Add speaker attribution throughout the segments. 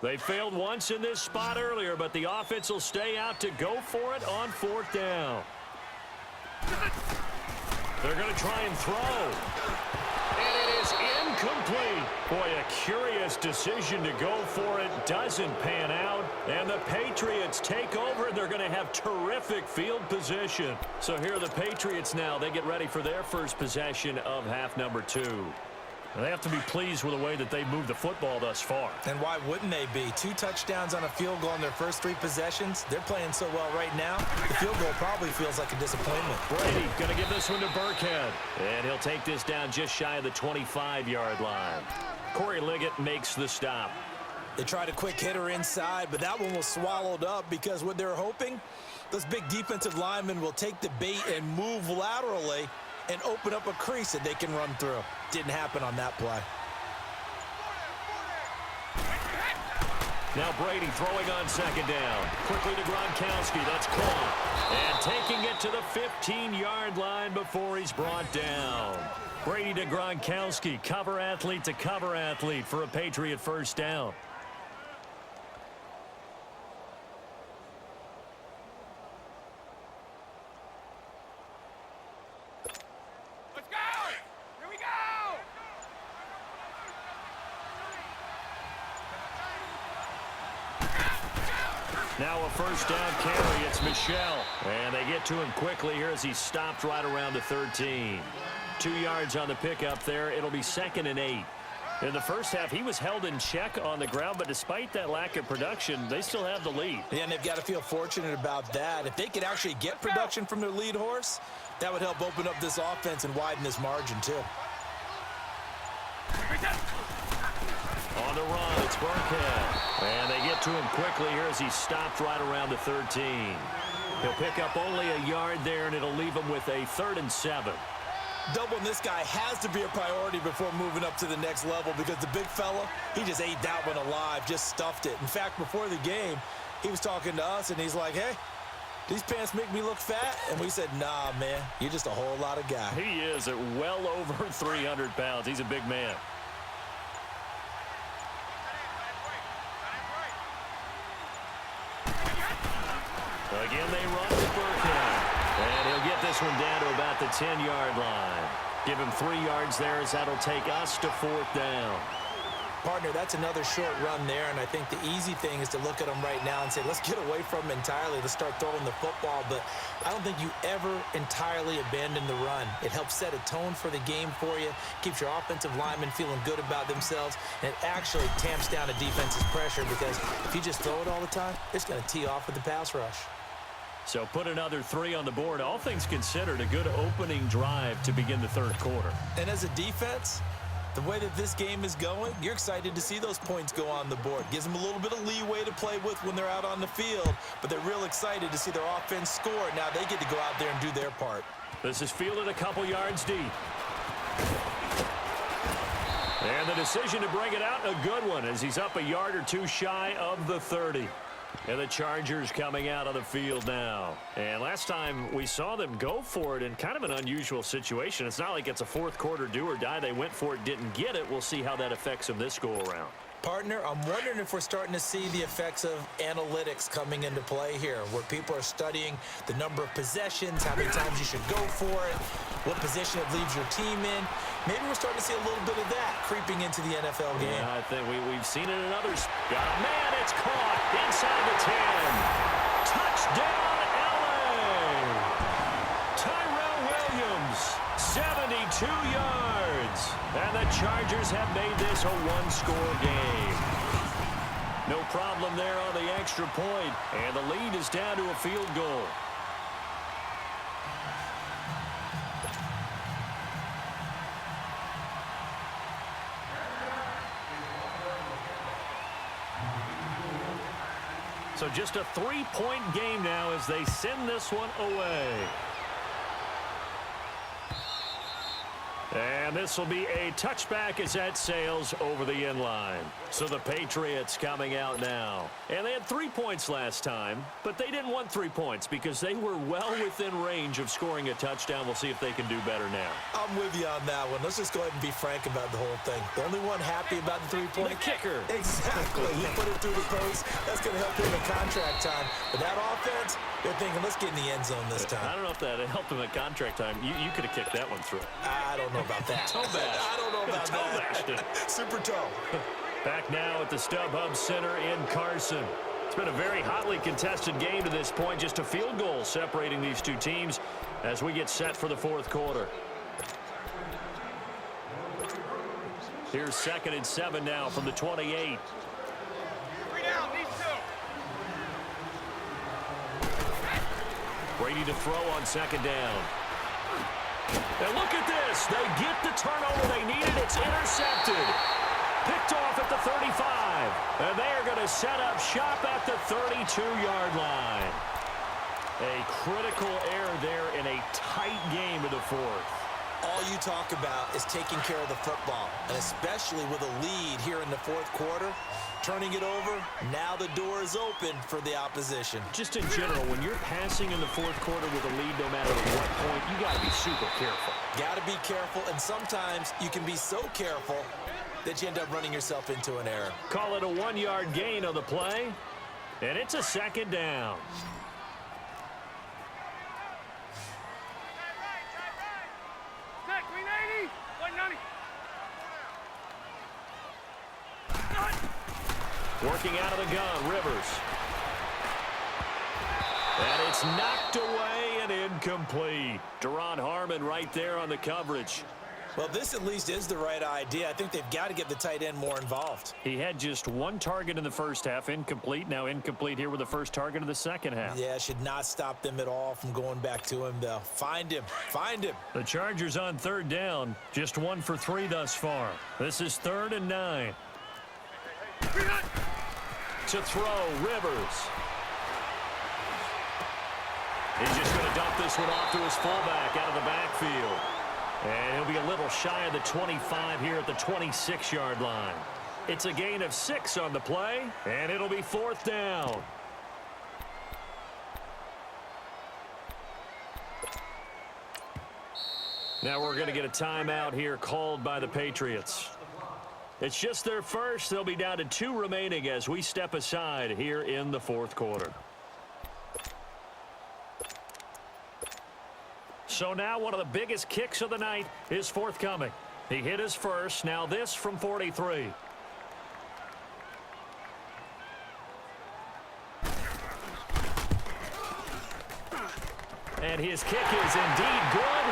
Speaker 1: They failed once in this spot earlier, but the offense will stay out to go for it on 4th down. They're going to try and throw. And it is incomplete. Boy, a curious decision to go for it. Doesn't pan out. And the Patriots take over. They're going to have terrific field position. So here are the Patriots now. They get ready for their first possession of half number 2. They have to be pleased with the way that they moved the football thus far.
Speaker 2: And why wouldn't they be? 2 touchdowns on a field goal in their first 3 possessions. They're playing so well right now, the field goal probably feels like a disappointment.
Speaker 1: Brady going to give this one to Burkhead. And he'll take this down just shy of the 25-yard line. Corey Liggett makes the stop.
Speaker 2: They tried a quick hitter inside, but that one was swallowed up because what they're hoping, those big defensive linemen will take the bait and move laterally and open up a crease that they can run through. Didn't happen on that play.
Speaker 1: Now Brady throwing on 2nd down. Quickly to Gronkowski. That's caught. And taking it to the 15-yard line before he's brought down. Brady to Gronkowski. Cover athlete to cover athlete for a Patriot first down. Now a first down carry. It's Michel. And they get to him quickly here as he stopped right around the 13. 2 yards on the pickup there. It'll be 2nd and 8. In the first half, he was held in check on the ground, but despite that lack of production, they still have the lead.
Speaker 2: Yeah, and they've got to feel fortunate about that. If they could actually get production from their lead horse, that would help open up this offense and widen this margin too.
Speaker 1: On the run, it's Burkhead. And they get to him quickly here as he stopped right around the 13. He'll pick up only a yard there, and it'll leave him with a 3rd and 7.
Speaker 2: Doubling this guy has to be a priority before moving up to the next level because the big fella, he just ate that one alive, just stuffed it. In fact, before the game, he was talking to us, and he's like, hey, these pants make me look fat? And we said, nah, man, you're just a whole lot of guy.
Speaker 1: He is at well over 300 pounds. He's a big man. Again, they run to Burkhead. And he'll get this one down to about the 10-yard line. Give him 3 yards there as that'll take us to 4th down.
Speaker 2: Partner, that's another short run there, and I think the easy thing is to look at him right now and say, let's get away from him entirely. Let's start throwing the football, but I don't think you ever entirely abandon the run. It helps set a tone for the game for you, keeps your offensive linemen feeling good about themselves, and it actually tamps down a defense's pressure because if you just throw it all the time, it's going to tee off with the pass rush.
Speaker 1: So put another 3 on the board. All things considered, a good opening drive to begin the 3rd quarter.
Speaker 2: And as a defense, the way that this game is going, you're excited to see those points go on the board. Gives them a little bit of leeway to play with when they're out on the field, but they're real excited to see their offense score. Now they get to go out there and do their part.
Speaker 1: This is fielded a couple yards deep. And the decision to bring it out, a good one, as he's up a yard or 2 shy of the 30. And the Chargers coming out on the field now. And last time we saw them go for it in kind of an unusual situation. It's not like it's a 4th quarter do or die. They went for it, didn't get it. We'll see how that affects them this go-around.
Speaker 2: Partner, I'm wondering if we're starting to see the effects of analytics coming into play here, where people are studying the number of possessions, how many times you should go for it, what position it leaves your team in. Maybe we're starting to see a little bit of that creeping into the NFL game.
Speaker 1: Yeah, I think we've seen it in others. Got a man, it's caught inside the 10. Touchdown, LA! Tyrell Williams, 72 yards. And the Chargers have made this a 1-score game. No problem there on the extra point, and the lead is down to a field goal. So just a 3-point game now as they send this one away. And And this will be a touchback as that sails over the end line. So the Patriots coming out now. And they had 3 points last time, but they didn't want 3 points because they were well within range of scoring a touchdown. We'll see if they can do better now.
Speaker 2: I'm with you on that one. Let's just go ahead and be frank about the whole thing. The only one happy about the 3-point.
Speaker 1: The kicker.
Speaker 2: Exactly. He put it through the post. That's going to help him in contract time. But that offense, they're thinking, let's get in the end zone this time.
Speaker 1: I don't know if that helped him at contract time. You could have kicked that one through.
Speaker 2: I don't know about that.
Speaker 1: Toe bash.
Speaker 2: I don't know about
Speaker 1: toe bashed
Speaker 2: that.
Speaker 1: it.
Speaker 2: Super toe.
Speaker 1: Back now at the StubHub Center in Carson. It's been a very hotly contested game to this point. Just a field goal separating these two teams as we get set for the fourth quarter. Here's 2nd and 7 now from the 28.
Speaker 3: 3 down, need 2.
Speaker 1: Brady to throw on 2nd down. And look at this. They get the turnover they needed. It's intercepted. Picked off at the 35. And they are going to set up shop at the 32-yard line. A critical error there in a tight game of the fourth.
Speaker 2: All you talk about is taking care of the football, and especially with a lead here in the fourth quarter, turning it over, now the door is open for the opposition.
Speaker 1: Just in general, when you're passing in the fourth quarter with a lead, no matter what point, you got to be super careful.
Speaker 2: Got to be careful, and sometimes you can be so careful that you end up running yourself into an error.
Speaker 1: Call it a 1-yard gain on the play, and it's a 2nd down. Working out of the gun, Rivers. And it's knocked away and incomplete. Deron Harmon right there on the coverage.
Speaker 2: Well, this at least is the right idea. I think they've got to get the tight end more involved.
Speaker 1: He had just 1 target in the first half, incomplete. Now incomplete here with the first target of the second half.
Speaker 2: Yeah, should not stop them at all from going back to him, though. Find him. Find him.
Speaker 1: The Chargers on 3rd down. Just 1 for 3 thus far. This is 3rd and 9. To throw, Rivers. He's just going to dump this one off to his fullback out of the backfield. And he'll be a little shy of the 25 here at the 26-yard line. It's a gain of 6 on the play, and it'll be 4th down. Now we're going to get a timeout here called by the Patriots. It's just their first. They'll be down to 2 remaining as we step aside here in the fourth quarter. So now one of the biggest kicks of the night is forthcoming. He hit his first. Now this from 43. And his kick is indeed good.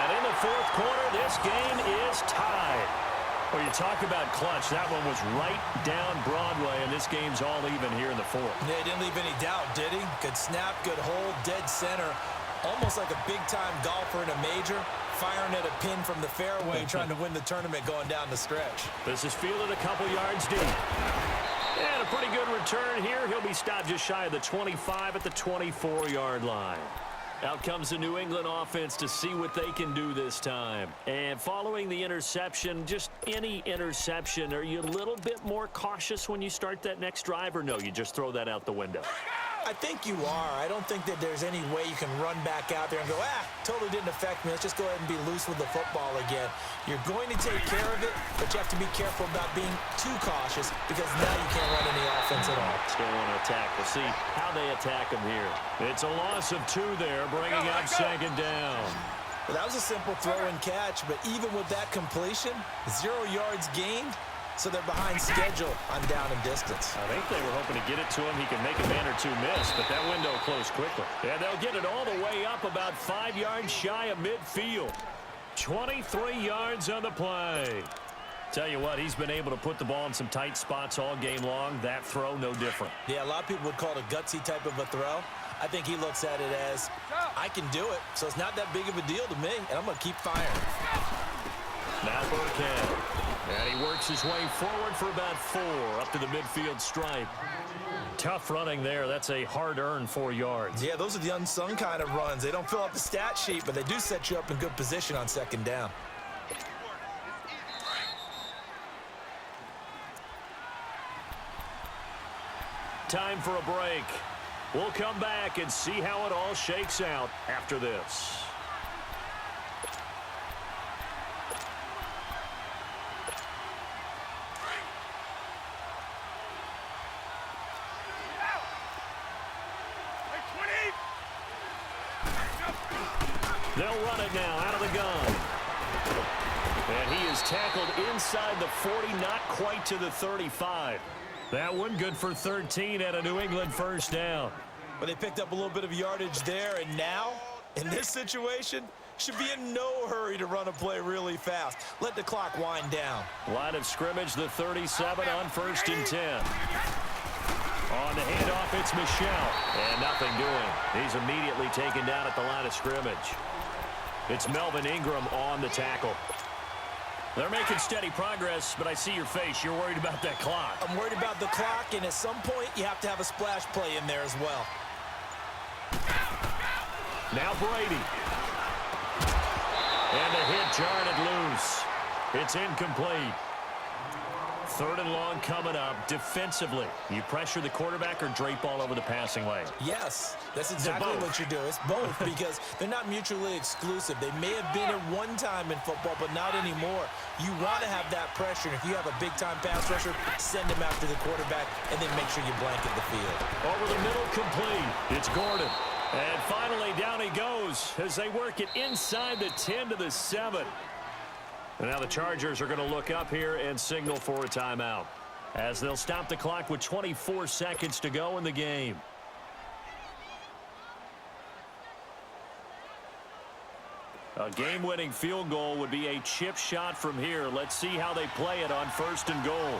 Speaker 1: And in the fourth quarter, this game is tied. Well, you talk about clutch. That one was right down Broadway, and this game's all even here in the fourth.
Speaker 2: Yeah, he didn't leave any doubt, did he? Good snap, good hold, dead center. Almost like a big-time golfer in a major, firing at a pin from the fairway, trying to win the tournament going down the stretch.
Speaker 1: This is fielded a couple yards deep. And a pretty good return here. He'll be stopped just shy of the 25 at the 24-yard line. Out comes the New England offense to see what they can do this time. And following the interception, just any interception, are you a little bit more cautious when you start that next drive, or no, you just throw that out the window?
Speaker 2: I think you are. I don't think that there's any way you can run back out there and go, totally didn't affect me. Let's just go ahead and be loose with the football again. You're going to take care of it, but you have to be careful about being too cautious because now you can't run any offense at all.
Speaker 1: Still want to attack. We'll see how they attack him here. It's a loss of 2 there, bringing up 2nd down.
Speaker 2: Well, that was a simple throw and catch, but even with that completion, 0 yards gained. So they're behind schedule on down and distance.
Speaker 1: I think they were hoping to get it to him. He could make a man or 2 miss, but that window closed quickly. And they'll get it all the way up about 5 yards shy of midfield. 23 yards on the play. Tell you what, he's been able to put the ball in some tight spots all game long. That throw, no different.
Speaker 2: Yeah, a lot of people would call it a gutsy type of a throw. I think he looks at it as, I can do it, so it's not that big of a deal to me, and I'm going to keep firing.
Speaker 1: Now Burkhead. And he works his way forward for about 4 up to the midfield stripe. Tough running there. That's a hard-earned 4 yards.
Speaker 2: Yeah, those are the unsung kind of runs. They don't fill up the stat sheet, but they do set you up in good position on 2nd down.
Speaker 1: Time for a break. We'll come back and see how it all shakes out after this. They'll run it now out of the gun. And he is tackled inside the 40, not quite to the 35. That one good for 13 at a New England first down.
Speaker 2: But they picked up a little bit of yardage there, and now, in this situation, should be in no hurry to run a play really fast. Let the clock wind down.
Speaker 1: Line of scrimmage, the 37 on 1st and 10. On the handoff, it's Michelle. And nothing doing. He's immediately taken down at the line of scrimmage. It's Melvin Ingram on the tackle. They're making steady progress, but I see your face. You're worried about that clock.
Speaker 2: I'm worried about the clock, and at some point, you have to have a splash play in there as well.
Speaker 1: Now Brady. And the hit jarred it loose. It's incomplete. 3rd and long coming up. Defensively, you pressure the quarterback or drape all over the passing lane?
Speaker 2: Yes, that's exactly what you're doing. It's both because they're not mutually exclusive. They may have been at one time in football, but not anymore. You want to have that pressure. And if you have a big-time pass rusher, send him after the quarterback and then make sure you blanket the field.
Speaker 1: Over the middle, complete. It's Gordon. And finally, down he goes as they work it inside the 10 to the 7. And now the Chargers are going to look up here and signal for a timeout as they'll stop the clock with 24 seconds to go in the game. A game-winning field goal would be a chip shot from here. Let's see how they play it on 1st and goal.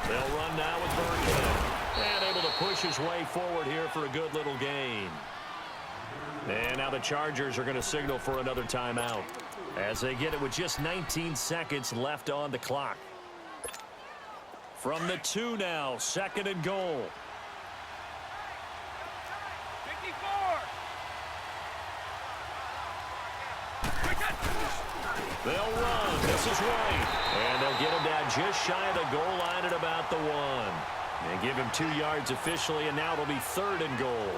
Speaker 1: They'll run now with Burkhead. And able to push his way forward here for a good little gain. And now the Chargers are going to signal for another timeout as they get it with just 19 seconds left on the clock. From the 2 now, 2nd and goal. 54. They'll run. This is White. And they'll get him down just shy of the goal line at about the 1. And give him 2 yards officially, and now it'll be 3rd and goal.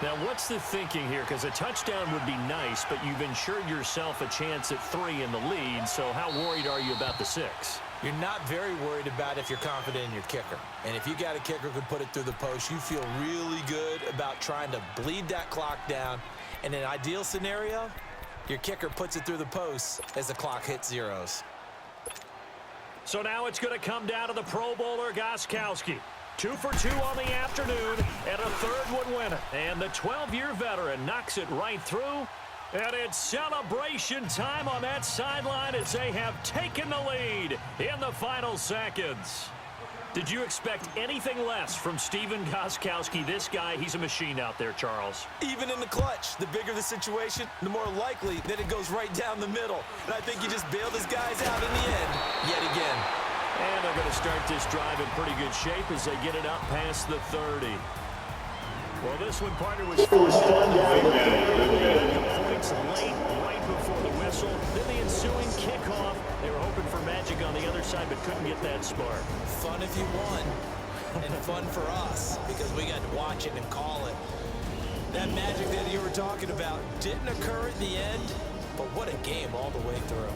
Speaker 1: Now, what's the thinking here? Because a touchdown would be nice, but you've ensured yourself a chance at 3 in the lead, so how worried are you about the 6?
Speaker 2: You're not very worried about if you're confident in your kicker. And if you got a kicker who can put it through the post, you feel really good about trying to bleed that clock down. In an ideal scenario, your kicker puts it through the post as the clock hits zeros.
Speaker 1: So now it's going to come down to the Pro Bowler, Gostkowski. 2 for 2 on the afternoon, and a 3rd would win it. And the 12-year veteran knocks it right through. And it's celebration time on that sideline as they have taken the lead in the final seconds. Did you expect anything less from Stephen Gostkowski? This guy, he's a machine out there, Charles.
Speaker 2: Even in the clutch, the bigger the situation, the more likely that it goes right down the middle. And I think he just bailed his guys out in the end yet again.
Speaker 1: And they're going to start this drive in pretty good shape as they get it up past the 30. Well, this one, partner, was forced down. Points late, right before the whistle. Then the ensuing kickoff. They were hoping for magic on the other side, but couldn't get that spark.
Speaker 2: Fun if you won, and fun for us because we got to watch it and call it. That magic that you were talking about didn't occur at the end, but what a game all the way through.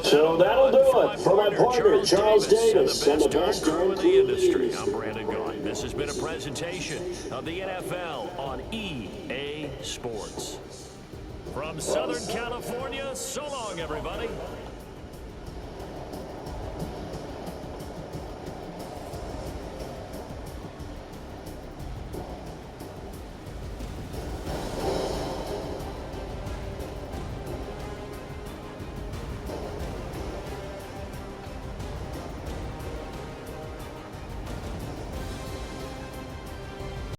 Speaker 4: So that'll do it for my partner, Charles Davis, and the best crew in the industry.
Speaker 1: I'm Brandon Gaudin. This has been a presentation of the NFL on EA Sports. From Southern California, so long, everybody.